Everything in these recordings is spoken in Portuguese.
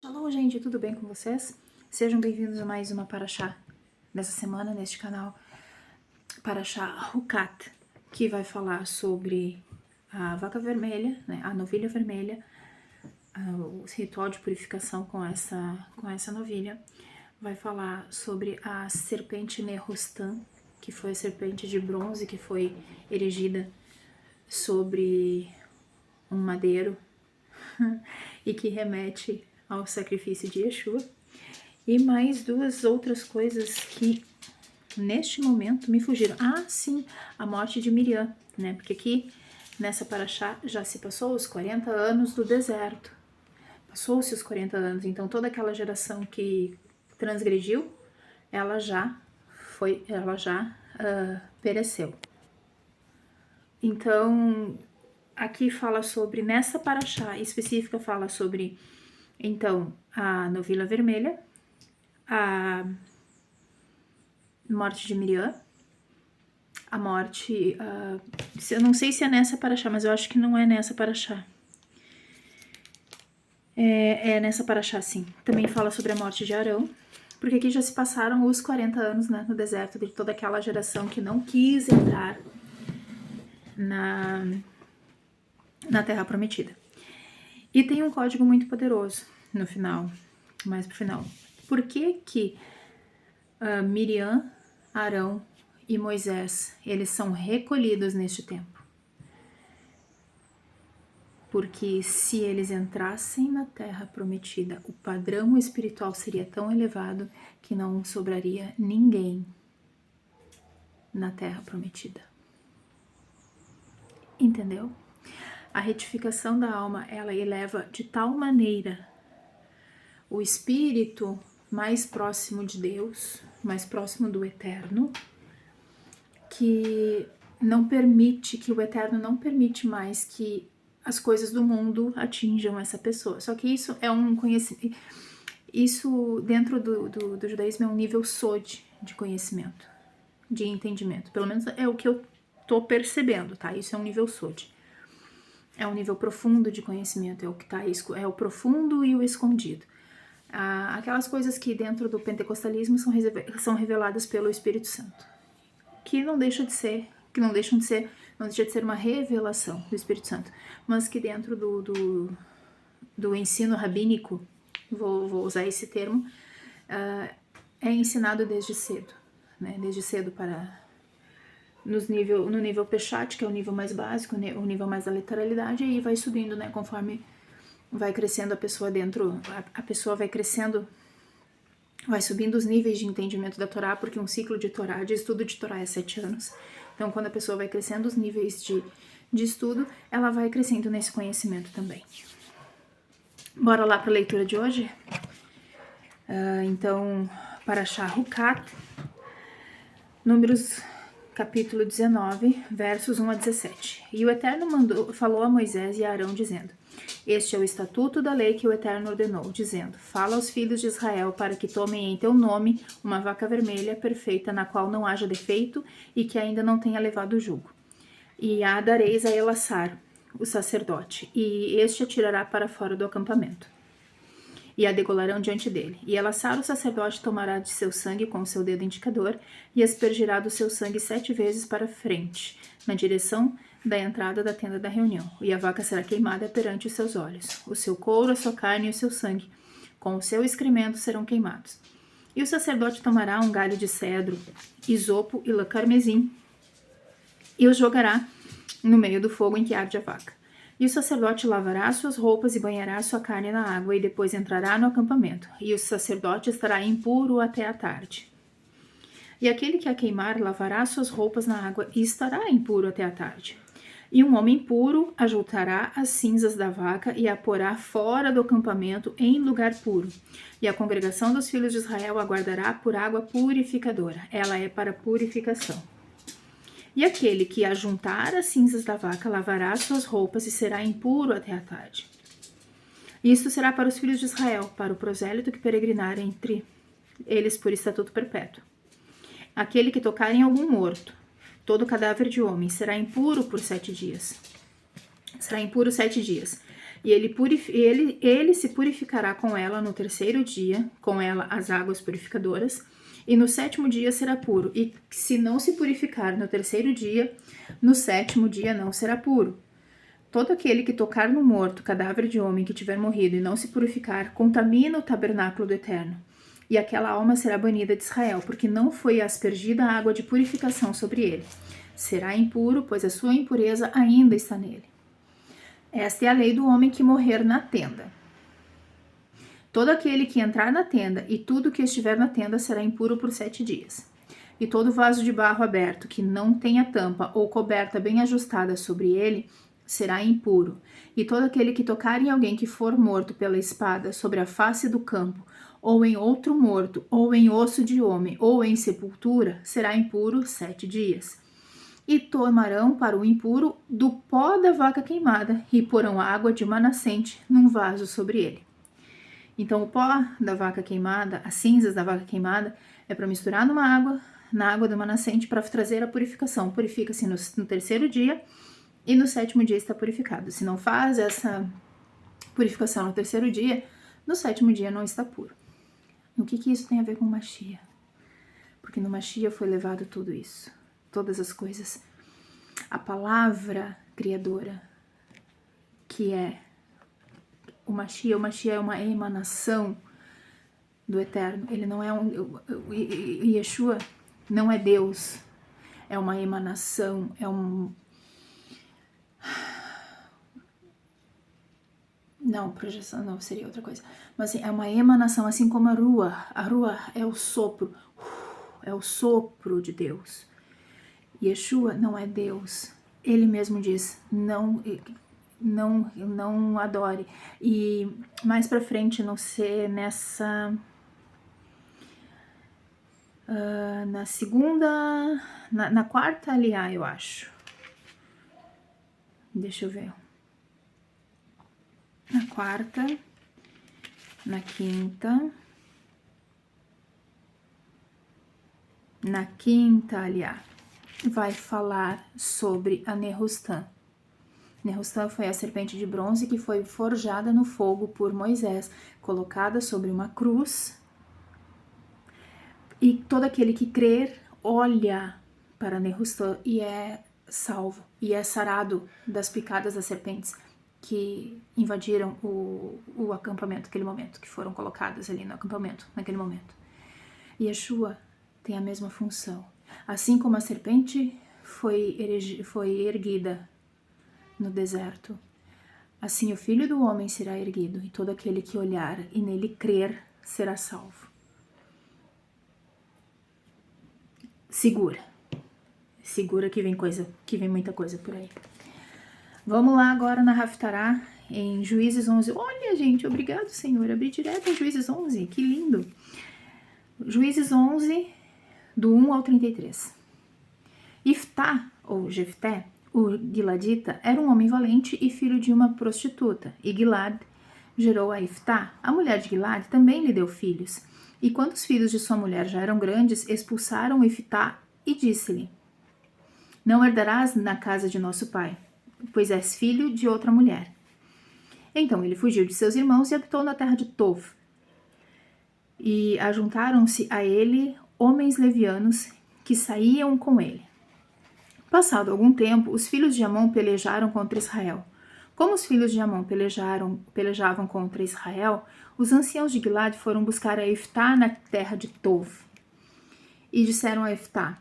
Alô, gente, tudo bem com vocês? Sejam bem-vindos a mais uma Paraxá dessa semana neste canal, Paraxá Hukat, que vai falar sobre a vaca vermelha, né, a novilha vermelha, o ritual de purificação com essa novilha. Vai falar sobre a serpente Nehustan, que foi a serpente de bronze que foi erigida sobre um madeiro e que remete ao sacrifício de Yeshua. E mais duas outras coisas que neste momento me fugiram. Ah, sim, a morte de Miriam, né? Porque aqui nessa paraxá já se passou os 40 anos do deserto. Passou-se os 40 anos, então toda aquela geração que transgrediu, ela já pereceu. Então, aqui fala sobre, nessa paraxá específica, fala sobre, então, a novilha vermelha, a morte de Miriam, a morte, eu não sei se é nessa paraxá, mas eu acho que não é nessa paraxá. É nessa paraxá, sim. Também fala sobre a morte de Arão, porque aqui já se passaram os 40 anos, né, no deserto, de toda aquela geração que não quis entrar na Terra Prometida. E tem um código muito poderoso no final, mais pro final. Por que que Miriam, Arão e Moisés, eles são recolhidos neste tempo? Porque se eles entrassem na Terra Prometida, o padrão espiritual seria tão elevado que não sobraria ninguém na Terra Prometida. Entendeu? A retificação da alma, ela eleva de tal maneira o espírito mais próximo de Deus, mais próximo do Eterno, que não permite, que o Eterno não permite mais que as coisas do mundo atinjam essa pessoa. Só que isso é um conhecimento, isso dentro do judaísmo é um nível sod de conhecimento, de entendimento. Pelo menos é o que eu tô percebendo, tá? Isso é um nível sod. É um nível profundo de conhecimento, é o que tá, é o profundo e o escondido. Aquelas coisas que dentro do pentecostalismo são reveladas pelo Espírito Santo, que não deixa de ser uma revelação do Espírito Santo, mas que dentro do ensino rabínico, vou usar esse termo, é ensinado desde cedo, né? Desde cedo no nível Peshat, que é o nível mais básico, o nível mais da literalidade, e aí vai subindo, né? Conforme vai crescendo a pessoa dentro, a pessoa vai crescendo, vai subindo os níveis de entendimento da Torá, porque um ciclo de Torá, de estudo de Torá é 7 anos. Então, quando a pessoa vai crescendo os níveis de estudo, ela vai crescendo nesse conhecimento também. Bora lá para a leitura de hoje? Então, Paraxá Hukat, Números capítulo 19, versos 1 a 17. E o Eterno falou a Moisés e a Arão, dizendo: Este é o estatuto da lei que o Eterno ordenou, dizendo: Fala aos filhos de Israel para que tomem em teu nome uma vaca vermelha perfeita, na qual não haja defeito e que ainda não tenha levado jugo. E a dareis a Elassar, o sacerdote, e este a tirará para fora do acampamento. E a degolarão diante dele. E Elassar, o sacerdote, tomará de seu sangue com o seu dedo indicador e aspergirá do seu sangue 7 vezes para frente, na direção da entrada da tenda da reunião. E a vaca será queimada perante os seus olhos. O seu couro, a sua carne e o seu sangue, com o seu excremento, serão queimados. E o sacerdote tomará um galho de cedro, isopo e lã carmesim, e os jogará no meio do fogo em que arde a vaca. E o sacerdote lavará suas roupas e banhará sua carne na água, e depois entrará no acampamento. E o sacerdote estará impuro até a tarde. E aquele que a queimar lavará suas roupas na água e estará impuro até a tarde. E um homem puro ajuntará as cinzas da vaca e a porá fora do acampamento em lugar puro. E a congregação dos filhos de Israel aguardará por água purificadora. Ela é para purificação. E aquele que ajuntar as cinzas da vaca lavará suas roupas e será impuro até a tarde. Isto será para os filhos de Israel, para o prosélito que peregrinar entre eles por estatuto perpétuo. Aquele que tocar em algum morto, todo cadáver de homem, será impuro por 7 dias. Será impuro 7 dias. E ele se purificará com ela no terceiro dia, com ela as águas purificadoras, e no sétimo dia será puro. E se não se purificar no terceiro dia, no sétimo dia não será puro. Todo aquele que tocar no morto, cadáver de homem que tiver morrido e não se purificar, contamina o tabernáculo do Eterno. E aquela alma será banida de Israel, porque não foi aspergida a água de purificação sobre ele. Será impuro, pois a sua impureza ainda está nele. Esta é a lei do homem que morrer na tenda. Todo aquele que entrar na tenda e tudo que estiver na tenda será impuro por 7 dias. E todo vaso de barro aberto que não tenha tampa ou coberta bem ajustada sobre ele será impuro. E todo aquele que tocar em alguém que for morto pela espada sobre a face do campo, ou em outro morto, ou em osso de homem, ou em sepultura, será impuro 7 dias. E tomarão para o impuro do pó da vaca queimada, e porão água de uma nascente num vaso sobre ele. Então, o pó da vaca queimada, as cinzas da vaca queimada, é para misturar na água de uma nascente, para trazer a purificação. Purifica-se no terceiro dia, e no sétimo dia está purificado. Se não faz essa purificação no terceiro dia, no sétimo dia não está puro. O que isso tem a ver com Mashiach? Porque no Mashiach foi levado tudo isso. Todas as coisas. A palavra criadora, que é o Mashiach é uma emanação do Eterno. Ele não é Yeshua não é Deus. É uma emanação, Não, projeção não, seria outra coisa. Mas assim, é uma emanação, assim como a Ruah. A Ruah é o sopro. É o sopro de Deus. Yeshua não é Deus. Ele mesmo diz, não adore. E mais pra frente, não sei, na segunda, na quarta aliá, eu acho. Deixa eu ver. Na quarta, na quinta, aliá, vai falar sobre a Nehustã. Nehustã foi a serpente de bronze que foi forjada no fogo por Moisés, colocada sobre uma cruz. E todo aquele que crer olha para Nehustã e é salvo, e é sarado das picadas das serpentes que invadiram o acampamento naquele momento, que foram colocadas ali no acampamento naquele momento. Yeshua tem a mesma função. Assim como a serpente foi erguida no deserto, assim o Filho do Homem será erguido, e todo aquele que olhar e nele crer será salvo. Segura que vem muita coisa por aí. Vamos lá agora na Haftará, em Juízes 11. Olha, gente, obrigado, Senhor. Abri direto em Juízes 11, que lindo. Juízes 11, do 1 ao 33. Iftá, ou Jefté, o Giladita, era um homem valente e filho de uma prostituta. E Gilad gerou a Iftá. A mulher de Gilad também lhe deu filhos. E quando os filhos de sua mulher já eram grandes, expulsaram Iftá e disse-lhe: não herdarás na casa de nosso pai, pois és filho de outra mulher. Então ele fugiu de seus irmãos e habitou na terra de Tov. E ajuntaram-se a ele homens levianos que saíam com ele. Passado algum tempo, os filhos de Amon pelejaram contra Israel. Como os filhos de Amon pelejavam contra Israel, os anciãos de Gilad foram buscar a Iftá na terra de Tov. E disseram a Iftá: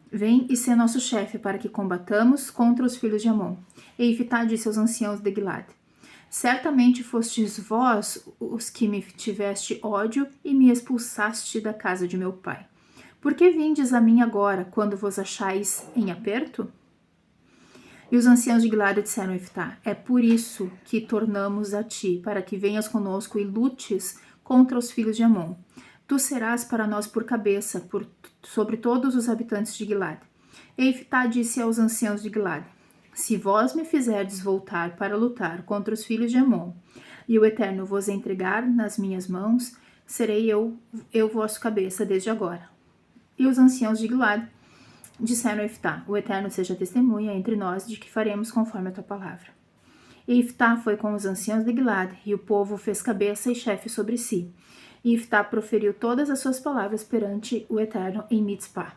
vem e sê nosso chefe para que combatamos contra os filhos de Amon. E Iftá disse aos anciãos de Gilad: certamente fostes vós os que me tiveste ódio e me expulsaste da casa de meu pai. Por que vindes a mim agora, quando vos achais em aperto? E os anciãos de Gilad disseram a Iftá: é por isso que tornamos a ti, para que venhas conosco e lutes contra os filhos de Amon. Tu serás para nós por cabeça sobre todos os habitantes de Gilad. E Iftá disse aos anciãos de Gilad: se vós me fizerdes voltar para lutar contra os filhos de Amon, e o Eterno vos entregar nas minhas mãos, serei eu vosso cabeça desde agora. E os anciãos de Gilad disseram a Iftá: o Eterno seja testemunha entre nós de que faremos conforme a tua palavra. E Iftá foi com os anciãos de Gilade, e o povo fez cabeça e chefe sobre si. E Iftá proferiu todas as suas palavras perante o Eterno em Mitzpá.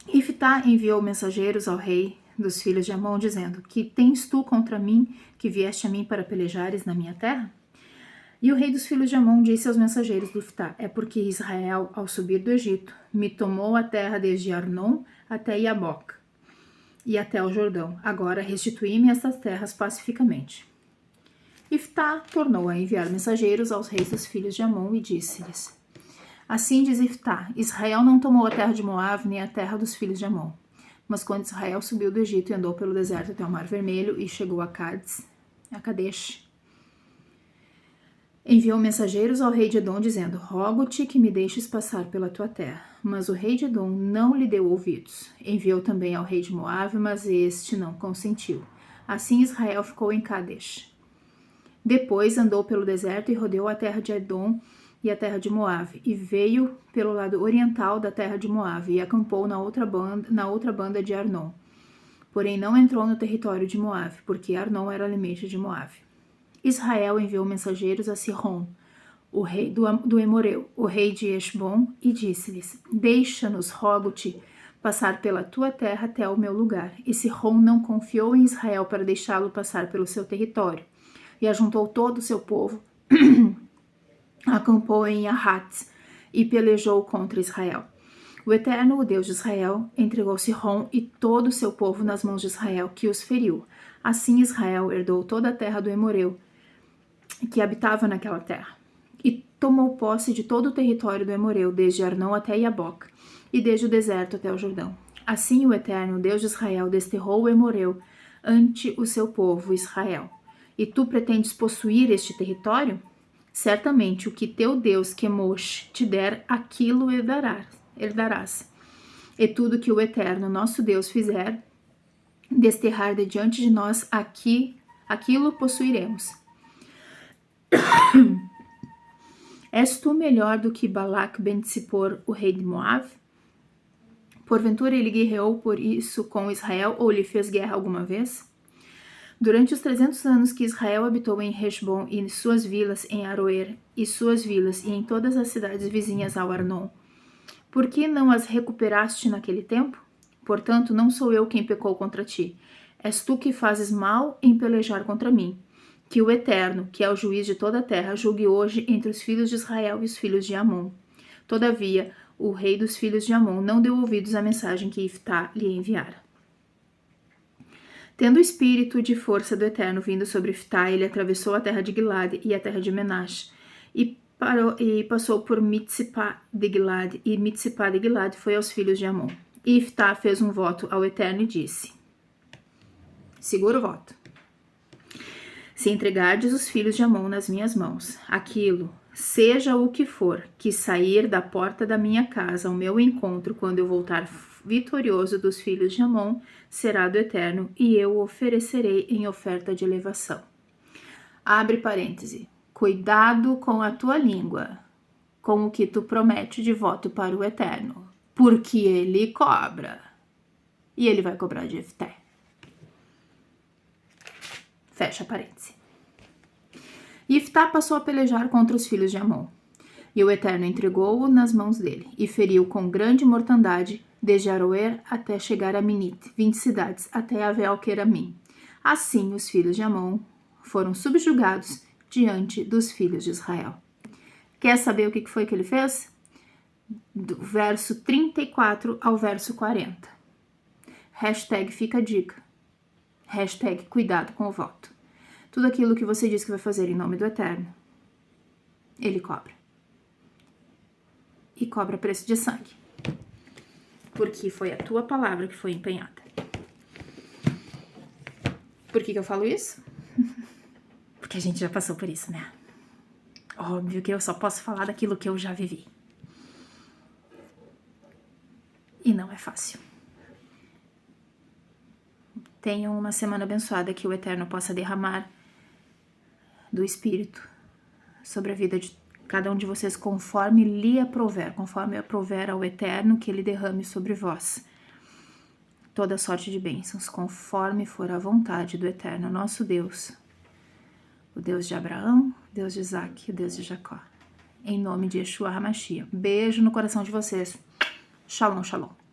Iftá enviou mensageiros ao rei dos filhos de Amon, dizendo: Que tens tu contra mim, que vieste a mim para pelejares na minha terra? E o rei dos filhos de Amon disse aos mensageiros de Iftá: É porque Israel, ao subir do Egito, me tomou a terra desde Arnon até Iaboque e até o Jordão. Agora restituí-me estas terras pacificamente. Iftá tornou a enviar mensageiros aos reis dos filhos de Amon e disse-lhes: Assim diz Iftá: Israel não tomou a terra de Moabe nem a terra dos filhos de Amon. Mas quando Israel subiu do Egito e andou pelo deserto até o Mar Vermelho e chegou a Kadesh, enviou mensageiros ao rei de Edom, dizendo: Rogo-te que me deixes passar pela tua terra. Mas o rei de Edom não lhe deu ouvidos. Enviou também ao rei de Moabe, mas este não consentiu. Assim Israel ficou em Kadesh. Depois andou pelo deserto e rodeou a terra de Edom e a terra de Moabe, e veio pelo lado oriental da terra de Moabe, e acampou na outra banda de Arnon. Porém não entrou no território de Moabe, porque Arnon era limite de Moabe. Israel enviou mensageiros a Sihon, o rei do Emoreu, o rei de Hesbom, e disse-lhes: Deixa-nos, rogo-te, passar pela tua terra até o meu lugar. E Sihon não confiou em Israel para deixá-lo passar pelo seu território, e ajuntou todo o seu povo, acampou em Ahat e pelejou contra Israel. O Eterno, o Deus de Israel, entregou Sihon e todo o seu povo nas mãos de Israel, que os feriu. Assim Israel herdou toda a terra do Emoreu, que habitava naquela terra, e tomou posse de todo o território do Emoreu, desde Arnon até Iaboque, e desde o deserto até o Jordão. Assim o Eterno, Deus de Israel, desterrou o Emoreu ante o seu povo Israel. E tu pretendes possuir este território? Certamente o que teu Deus, Quemosh, te der, aquilo herdarás. E tudo que o Eterno, nosso Deus, fizer, desterrar de diante de nós, aquilo possuiremos. És tu melhor do que Balac ben Tzipor, o rei de Moabe? Porventura ele guerreou por isso com Israel, ou lhe fez guerra alguma vez? Durante os 300 anos que Israel habitou em Hesbom e suas vilas, em Aroer e suas vilas, e em todas as cidades vizinhas ao Arnon, por que não as recuperaste naquele tempo? Portanto, não sou eu quem pecou contra ti. És tu que fazes mal em pelejar contra mim. Que o Eterno, que é o juiz de toda a terra, julgue hoje entre os filhos de Israel e os filhos de Amon. Todavia, o rei dos filhos de Amon não deu ouvidos à mensagem que Iftá lhe enviara. Tendo o espírito de força do Eterno vindo sobre Iftá, ele atravessou a terra de Gilade e a terra de Menash, e passou por Mitzpá de Gilade, e Mitzpá de Gilade foi aos filhos de Amon. E Iftá fez um voto ao Eterno e disse: Segura o voto. Se entregardes os filhos de Amon nas minhas mãos, aquilo, seja o que for, que sair da porta da minha casa ao meu encontro quando eu voltar vitorioso dos filhos de Amon, será do Eterno, e eu o oferecerei em oferta de elevação. Abre parêntese. Cuidado com a tua língua, com o que tu promete de voto para o Eterno, porque ele cobra. E ele vai cobrar de Jefté. Fecha parêntese. Iftá passou a pelejar contra os filhos de Amon, e o Eterno entregou-o nas mãos dele, e feriu com grande mortandade, desde Aroer até chegar a Minite, 20 cidades, até Avel-Queramim. Assim os filhos de Amon foram subjugados diante dos filhos de Israel. Quer saber o que foi que ele fez? Do verso 34 ao verso 40. Hashtag fica a dica. Hashtag cuidado com o voto. Tudo aquilo que você diz que vai fazer em nome do Eterno, ele cobra. E cobra preço de sangue. Porque foi a tua palavra que foi empenhada. Por que eu falo isso? Porque a gente já passou por isso, né? Óbvio que eu só posso falar daquilo que eu já vivi. E não é fácil. Tenham uma semana abençoada, que o Eterno possa derramar do Espírito sobre a vida de cada um de vocês, conforme lhe aprouver, conforme aprouver ao Eterno, que ele derrame sobre vós toda sorte de bênçãos, conforme for a vontade do Eterno nosso Deus, o Deus de Abraão, Deus de Isaac, o Deus de Jacó. Em nome de Yeshua HaMashiach. Beijo no coração de vocês. Shalom, shalom.